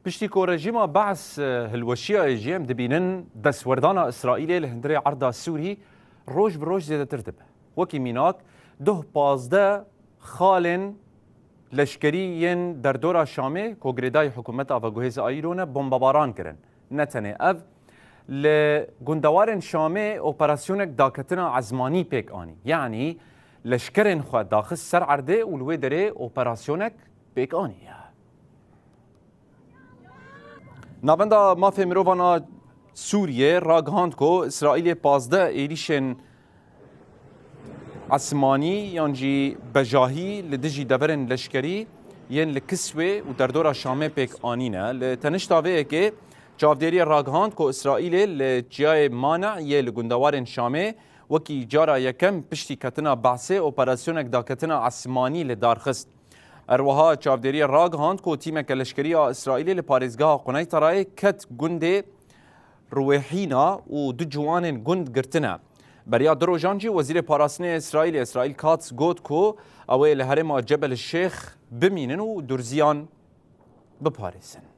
بشتيكو رژیما بعث هالوشيا جيم دبينن دس وردانا إسرائيلي لهندري عرضا سوري روج بروج زيادة ترتب وكي ميناك ده بازده خالن لشکریین در دورا شامه کوگریدای حکومت آفاگوهز آیرونه بمباران کرن نتنه اف لگندوارن شامه اپراسیونک داکتنا عزمانی پیک آنی یعنی لشکرن خود داخل سر عرده ولوی دره اپراسیونک پیک آنی نابندا مافی مرووانا سوریه راگهاند کو اسرائیل 15 ایریشن عسمانی یانجی بجاهی لدجی دورن لشکری ین لکسوه و در دورا شامه پیک آنینه لتنشتاوه که چاودیری راگهاند کو اسرائیل لجیای مانع یه لگندوارن شامه وکی جارا یکم پشتی کتنا بحثه اپراسیونک دا کتنا عسمانی لدارخست اروها چاودیری راگهاند کو تیمک لشکری اسرائیل لپارزگاه قنای ترای کت گنده روحینا و دو جوان گند گرتنه بریا دروجانجی وزیر پاراستنی اسرائیل کاتس گوت کو اوه لهرم جبل الشیخ بمینن و درزیان بپارسن